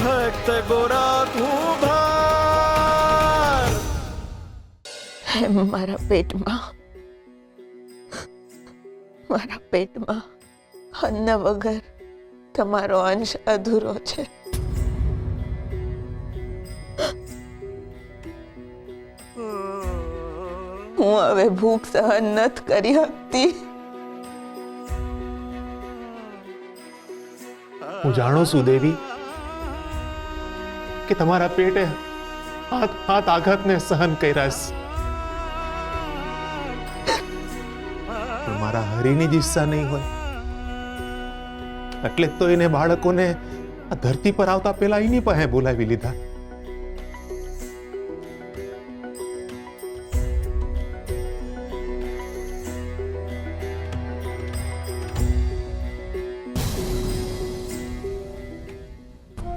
भक्त गोरा तू भार। હે મારા પેટમાં અન્ન વગર તમારો અંશ અધૂરો છે. હું હવે ભૂખ સહન નથી કરી શકતી. હું જાણું છું દેવી કે તમારા પેટે હાથ આઘાતને સહન કર્યા છે, પણ મારા હરીની જ ઈચ્છા નહીં હોય એટલે જ તો એને બાળકોને આ ધરતી પર આવતા પહેલા એની પાસે બોલાવી લીધા.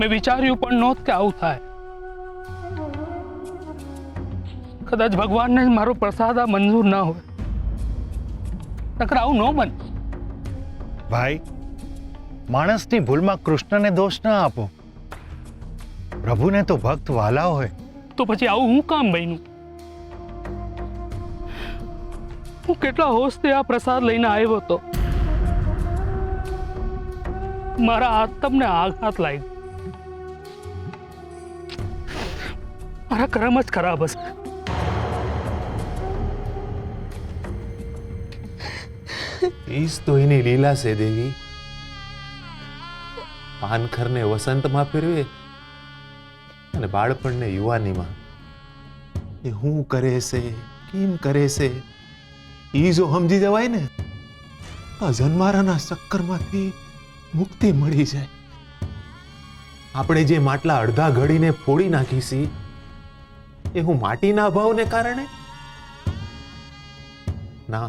મેં વિચાર્યું પણ નહોત કે આવું થાય. કદાચ ભગવાનને મારો પ્રસાદ આ મંજૂર ના હોય, નકર આવું ન બને. ભાઈ, માણસની ભૂલમાં કૃષ્ણને દોષ ના આપો. પ્રભુને તો ભક્ત વાલા હોય. તો પછી આવું હું કામ બન્યું? હું કેટલા હોશથી આ પ્રસાદ લઈને આવ્યો હતો. મારા હાથ તમને આઘાત લાગ્યો. મારા કર્મ જ ખરાબ હશે. ઈજ તો એની લીલા છે દેવી. પાનખરને વસંતમાં ફેરવે અને બાળપણને યુવાનીમાં. એ હું કરે છે, કેમ કરે છે, ઈ જો સમજી જવાય ને તો જન્મારાના ચક્કરમાંથી મુક્તિ મળી જાય. આપણે જે માટલા અડધા ઘડીને ફોડી નાખી છી એ હું માટીના અભાવને કારણે ના,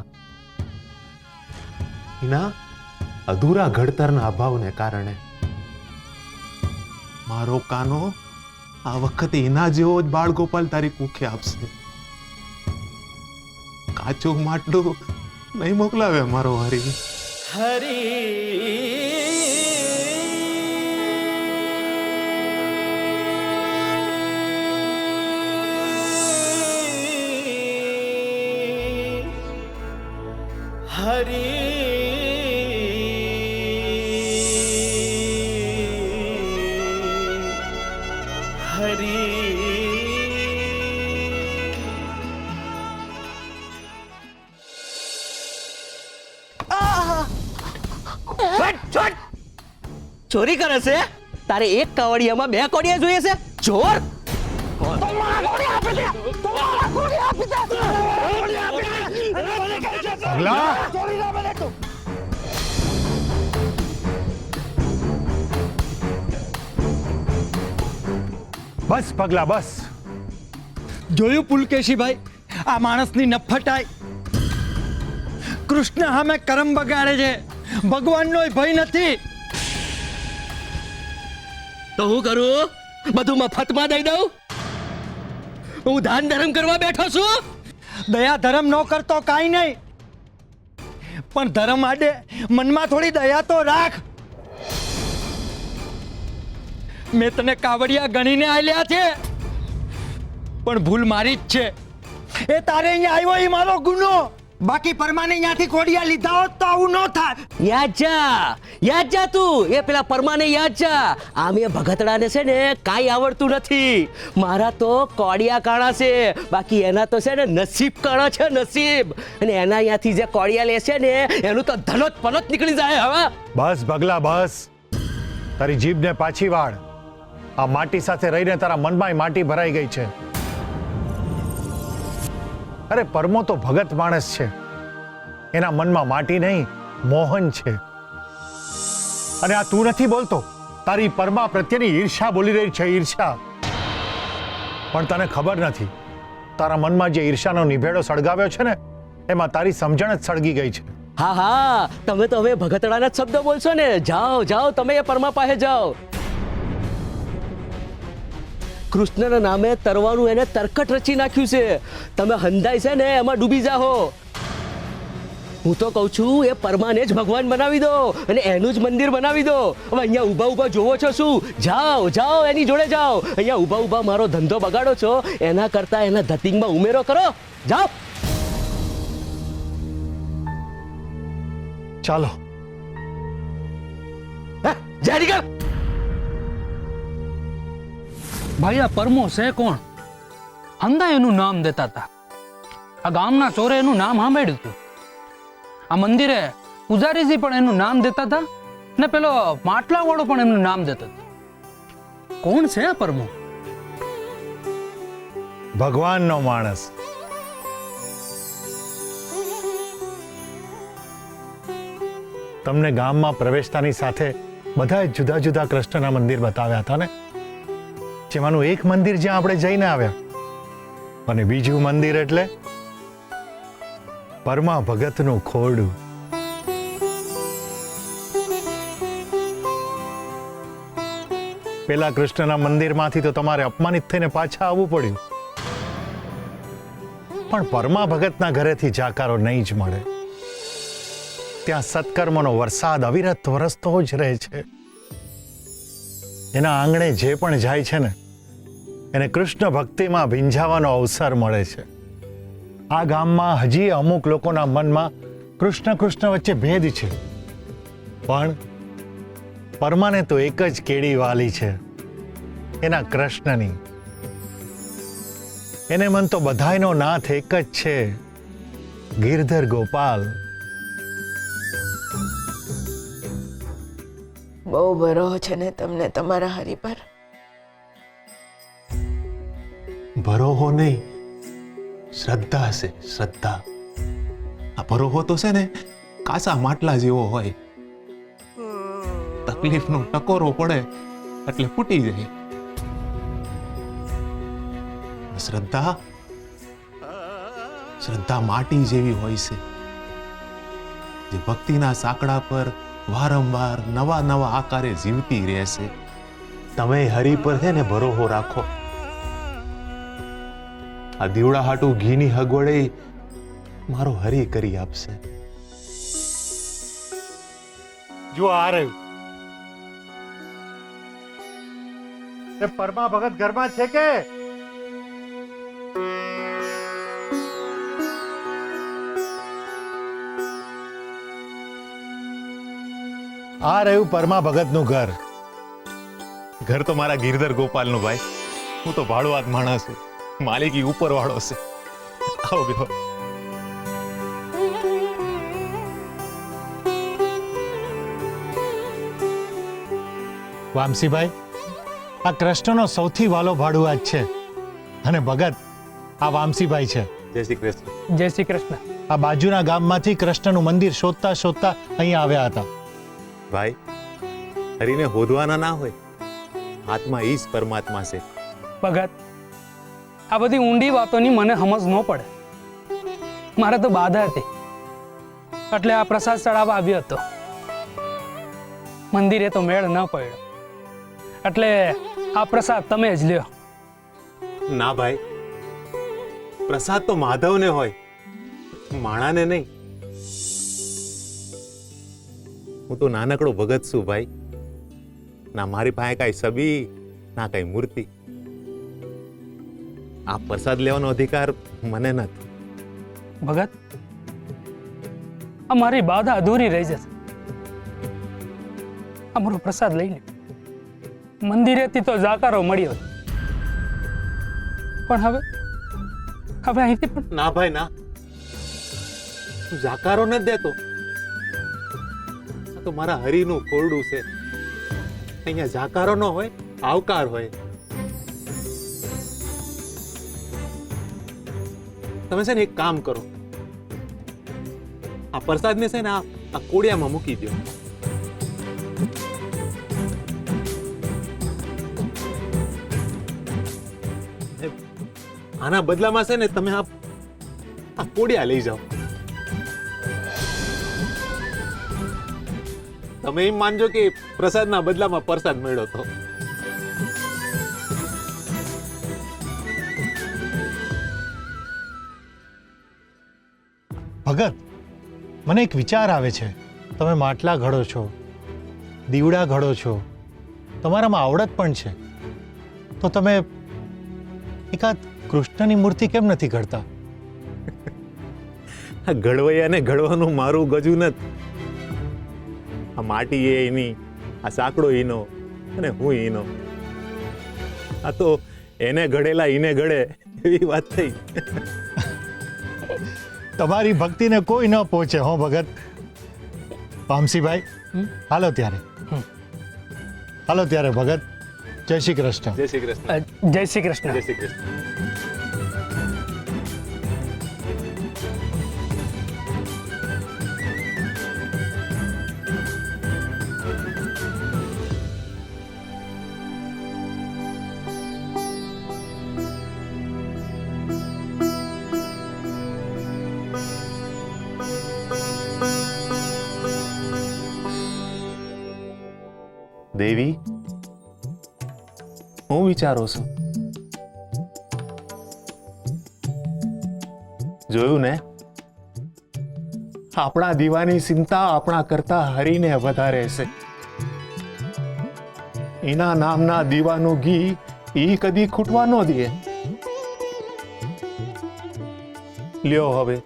એના અધૂરા ઘડતરના અભાવને કારણે. મારો કાનો આ વખતે એના જેવો જ બાળ ગોપાલ તારી કુખે આપશે. કાચું માટલું નહીં મોકલાવે મારો હરી. ચોરી કરે છે? તારે એક કાવડિયામાં બે કોડિયા જોઈએ છે? ચોર! બસ પગલા, બસ. જોયું પુલકેશીભાઈ, આ માણસની નફટાઈ. કૃષ્ણ સામે કરમ બગાડે છે. ભગવાનનો ભય નથી. તો હું કરું? બધું મફતમાં દઈ દઉં? હું દાન ધર્મ કરવા બેઠો છું. દયા ધર્મ ન કરતો કાંઈ નહીં, પણ ધર્મ આડે મનમાં થોડી દયા તો રાખ. મેં તને કાવડિયા ગણીને આલ્યા છે, પણ ભૂલ મારી જ છે. એ તારે અહીંયા આવ્યો એ મારો ગુનો. બાકી પરમાને અહીંયાથી કોડિયા લીધા હોત તો આવું ન થાત. યાદ જા તું. એ પેલા પરમાને યાદ જા. આમ એ ભગતડાને છે ને કાંઈ આવડતું નથી. મારા તો કોડિયા કાણા છે, બાકી એના તો છે ને નસીબ કાણા છે, નસીબ. અને એના અહીંયાથી જે કોડિયા લેશે ને એનું તો ધનોત પનોત નીકળી જાય. હવે બસ પગલા, બસ. તારી જીભને પાછી વાળ. આ માટી સાથે રહીને તારા મનમાં માટી ભરાઈ ગઈ છે. અરે પરમો તો ભગત માણસ છે. એના મનમાં માટી નહીં, મોહન છે. અને આ તું નથી બોલતો. તારી પરમા પ્રત્યેની ઈર્ષા બોલી રહી છે, ઈર્ષા. પણ તને ખબર નથી, તારા મનમાં જે ઈર્ષાનો નિભેડો સળગાવ્યો છે ને એમાં તારી સમજણ જ સળગી ગઈ છે. હા, તમે તો હવે ભગતડાના જ શબ્દ બોલશો ને. જાઓ તમે એ પરમા પાસે જાઓ. કૃષ્ણના નામે તરવાનું એને તરકટ રચી નાખ્યું છે. તમે હંધાઈ છે ને એમાં ડૂબી જાઓ. હું તો કહું છું એ પરમાને જ ભગવાન બનાવી દો અને એનું જ મંદિર બનાવી દો. હવે અહીંયા ઊભા ઊભા જોવો છો શું? જાઓ જાઓ એની જોડે જાઓ. અહીંયા ઊભા ઊભા મારો ધંધો બગાડો છો, એના કરતા એના ધતિંગમાં ઉમેરો કરો. જાઓ. ચાલો. હા, જા નીકળ. ભાઈ આ પરમો છે કોણ? હંદા એનું નામ દેતા હતા. આ ગામના ચોરે એનું નામ સાંભળ્યું હતું. આ મંદિરે પૂજારીજી પણ એનું નામ દેતા હતા ને પેલો માટલા વાળો પણ એનું નામ દેતો હતો. કોણ છે આ પરમો? ભગવાનનો માણસ. તમને ગામમાં પ્રવેશતાની સાથે બધા જુદા જુદા કૃષ્ણના મંદિર બતાવ્યા હતા ને, જેમાંનું એક મંદિર જ્યાં આપણે જઈને આવ્યા, અને બીજું મંદિર એટલે પરમા ભગતનું ખોરડું. પેલા કૃષ્ણના મંદિરમાંથી તો તમારે અપમાનિત થઈને પાછા આવવું પડ્યું, પણ પરમા ભગતના ઘરેથી જાકારો નહીં જ મળે. ત્યાં સત્કર્મનો વરસાદ અવિરત વરસતો જ રહે છે. એના આંગણે જે પણ જાય છે ને, એને કૃષ્ણ ભક્તિમાં ભીંજાવાનો અવસર મળે છે. આ ગામમાં હજી અમુક લોકોના મનમાં કૃષ્ણ કૃષ્ણ વચ્ચે ભેદ છે, પણ પરમાને તો એક જ કેડી વાલી છે, એના કૃષ્ણની. એને મન તો બધાયનો નાથ એક જ છે, ગિરધર ગોપાલ. બહુ ભરોસો છે ને તમને તમારા હરી પર. ભરોહો નહીં, શ્રદ્ધા છે, શ્રદ્ધા. આ ભરોહો તો છે ને કાચા માટલા જેવો હોય, તકલીફનો ટકોરો પડે એટલે ફૂટી જાય. શ્રદ્ધા, શ્રદ્ધા માટી જેવી હોય છે, જે ભક્તિના સાંકડા પર વારંવાર નવા નવા આકારે જીવતી રહેશે. તમે હરી પર છે ને ભરોહો રાખો. આ દીવડા હાટું ઘીની હગવડે મારો હરી કરી આપશે. જો આ રહ્યું. એ પરમા ભગત ઘરમાં છે કે? આ રહ્યું પરમા ભગતનું ઘર. ઘર તો મારા ગિરધર ગોપાલનું ભાઈ. હું તો ભાડુઆત માણસ છું, માલિકી ઉપર વાળો છે. આવો બેહો. વામસીભાઈ, આ કૃષ્ણનો સૌથી વાલો ભાડુઆત છે, અને ભગત આ વામસીભાઈ છે. જય શ્રી કૃષ્ણ. જય શ્રી કૃષ્ણ. આ બાજુના ગામમાંથી કૃષ્ણનું મંદિર શોધતા શોધતા અહીંયા આવ્યા હતા. ભાઈ, હરીને હોદવાના ના હોય, આત્મા ઈ જ પરમાત્મા છે. ભગત, આ બધી ઊંડી વાતોની મને સમજ ન પડે. મારે તો બાધા હતી એટલે આ પ્રસાદ ચડાવવા આવ્યો હતો. મંદિરે તો મેળ ન પડ્યો એટલે આ પ્રસાદ તમે જ લ્યો. ના ભાઈ, પ્રસાદ તો માધવને હોય, માણાને નહીં. હું તો નાનકડો ભગત છું ભાઈ. ના મારી પાસે કાંઈ છબી, ના કાંઈ મૂર્તિ. આ પ્રસાદ લેવાનો અધિકાર મને નથી. ભગત, આ મારી બાધા અધૂરી રહી જશે. અમારો પ્રસાદ લઈ લે. મંદિરેથી તો જાકારો મળ્યો, પણ હવે અહીંથી પણ ના ભાઈ ના, તું જાકારો નથી દેતો. આ તો મારા હરીનું ખોરડું છે. અહીંયા જાકારો ન હોય, આવકાર હોય. તમે છે ને એક કામ કરો, આ પ્રસાદને છે ને આ કોડિયામાં મૂકી દો. આના બદલામાં છે ને તમે આ કોડિયા લઈ જાઓ. તમે એમ માનજો કે પ્રસાદના બદલામાં પ્રસાદ મળ્યો તો. ભગત, મને એક વિચાર આવે છે. તમે માટલા ઘડો છો, દીવડા ઘડો છો, તમારામાં આવડત પણ છે, તો તમે એકાદ કૃષ્ણની મૂર્તિ કેમ નથી ઘડતા? આ ઘડવૈયાને ઘડવાનું મારું ગજુ નથી. આ માટી એ એની, આ સાંકડો એનો અને હું એનો. આ તો એને ઘડેલા ઈને ઘડે એવી વાત થઈ. તમારી ભક્તિને કોઈ ન પહોંચે હો ભગત. પામસીભાઈ, હાલો ત્યારે ભગત. જય શ્રી કૃષ્ણ. જય શ્રી કૃષ્ણ. જય શ્રી કૃષ્ણ. જય શ્રી કૃષ્ણ. દેવી, હું વિચારો છો? જોયું ને, આપણા દીવાની ચિંતા આપણા કરતા હરીને વધારે છે. એના નામના દીવાનું ઘી ઈ કદી ખૂટવા ન દે. લ્યો હવે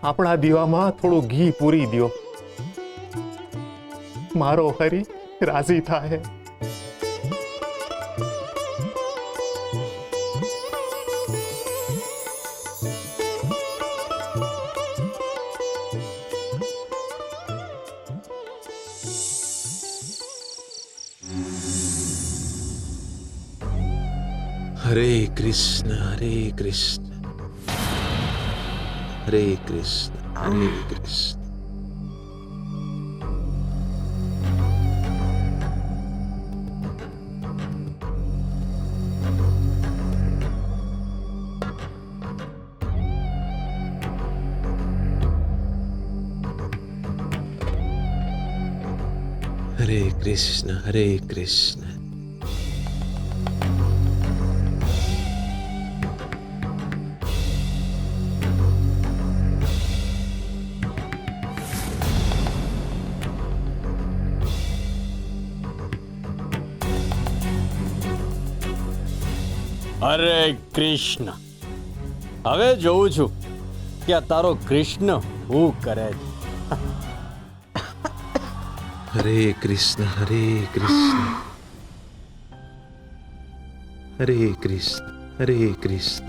આપણા દીવામાં થોડું ઘી પૂરી દ્યો, મારો હરી રાજી થાય. હરે કૃષ્ણ હરે કૃષ્ણ હરે કૃષ્ણ હરે કૃષ્ણ. હરે કૃષ્ણ હરે કૃષ્ણ. અરે કૃષ્ણ, હવે જોઉં છું કે આ તારો કૃષ્ણ શું કરે છે. હરે કૃષ્ણ હરે કૃષ્ણ હરે કૃષ્ણ હરે કૃષ્ણ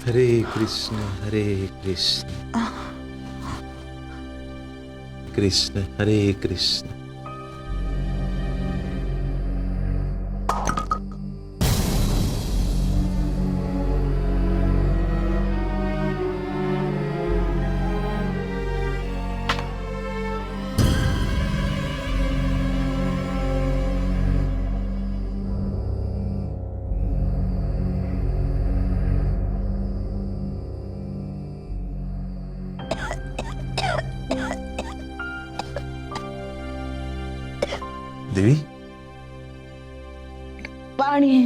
હરે કૃષ્ણ હરે કૃષ્ણ કૃષ્ણ હરે કૃષ્ણ. દેવી, પાણી.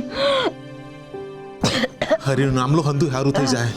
હરિનું નામ લો, હંધું સારું થઈ જાય.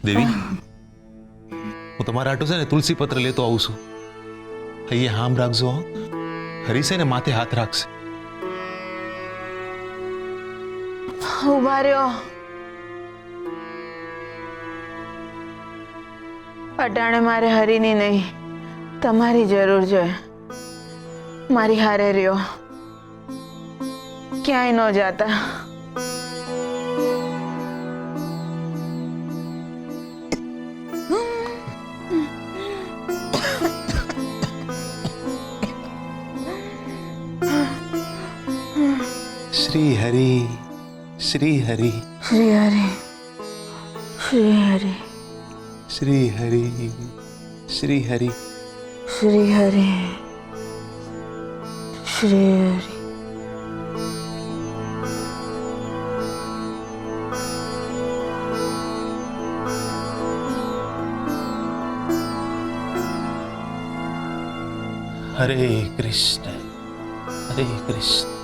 દેવી, હું તમારા આટો છે ને તુલસી પત્ર લેતો આવું છું. અહીંયા હામ રાખજો. હરી છે ને માથે હાથ રાખશે. ઉભા રહ્યો. અટાણે મારે હરીની નહીં, તમારી જરૂર છે. મારી હારે રહ્યો, ક્યાંય ન જાતા. શ્રી હરિ, શ્રી હરિ, શ્રી હરિ, શ્રી હરિ, શ્રી હરિ, શ્રી હરિ. શ્રી હરિ, શ્રી હરિ. હરે કૃષ્ણ, હરે કૃષ્ણ.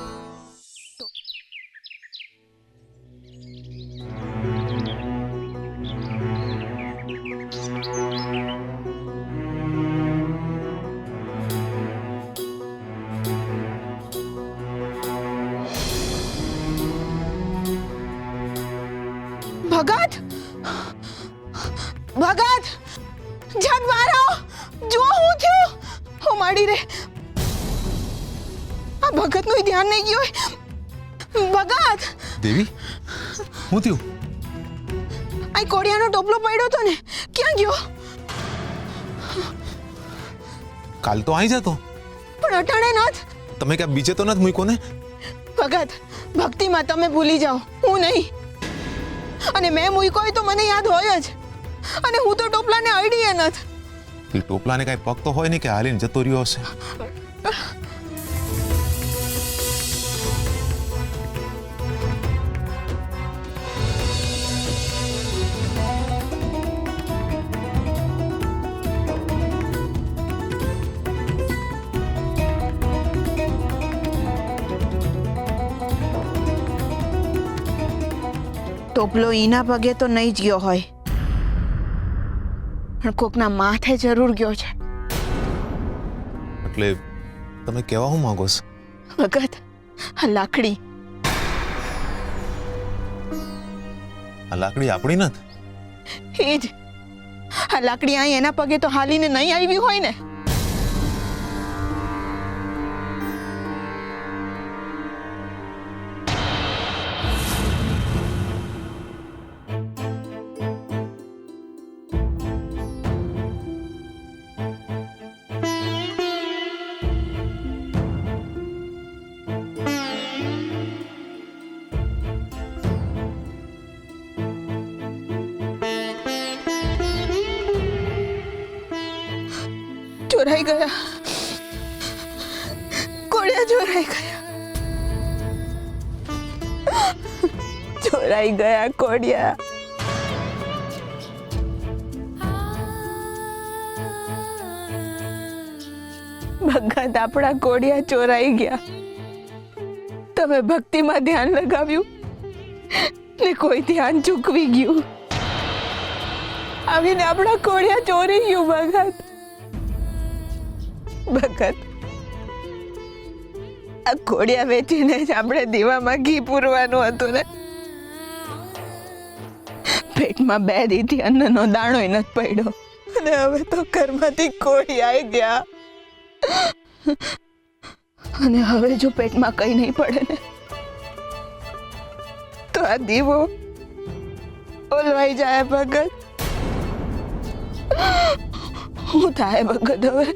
ભગત, ભગત, જગ મારો, જો હું થયું. હો માડી રે, આ ભગત નું ધ્યાન નહીં ગયું. ભગત, દેવી, હું થયું? આ કોડિયાનો ટોપલો પડ્યો તો ને, ક્યાં ગયો? કાલ તો આવી જતો, પણ અટાણે નાથ. તમે ક્યાં બીજે તો નથી મૂક્યો ને? ભગત, ભક્તિમાં તમે ભૂલી જાઓ, હું નહીં. અને મેં મૂક્યો હોય તો મને યાદ હોય જ. અને હું તો ટોપલાને અડીએ નથી. એ ટોપલાને કાંઈ પગ તો હોય ને કે હાલીને જતો રહ્યો હશે. ટોપલો ઈના પગે તો નહીં જ ગયો હોય, પણ કોકના માથે જરૂર ગયો છે. એટલે તમે કહેવા હું માંગો છો? ભગત, આ લાકડી, આ લાકડી આપણી નથી. એ જ આ લાકડી અહીં એના પગે તો હાલીને નહીં આવી હોય ને. ચોરાઈ ગયા, કોડિયા ચોરાઈ ગયા, ચોરાઈ ગયા કોડિયા. ભગત, આપણા કોડિયા ચોરાઈ ગયા. તમે ભક્તિમાં ધ્યાન લગાવ્યું ને કોઈ ધ્યાન ચૂકવી ગયું. આવીને આપણા કોડિયા ચોરી ગયું. ભગત, ભગત, આ કોડિયા વેચીને જ આપણે દીવામાં ઘી પૂરવાનું હતું ને. પેટમાં 2 દીથી અન્નનો દાણોય નથી પડ્યો, અને હવે તો ઘરમાંથી કોડિયા આવી ગયા. અને હવે જો પેટમાં કઈ નહીં પડે ને, તો આ દીવો ઓલવાઈ જાય. ભગત, શું થાય ભગત હવે?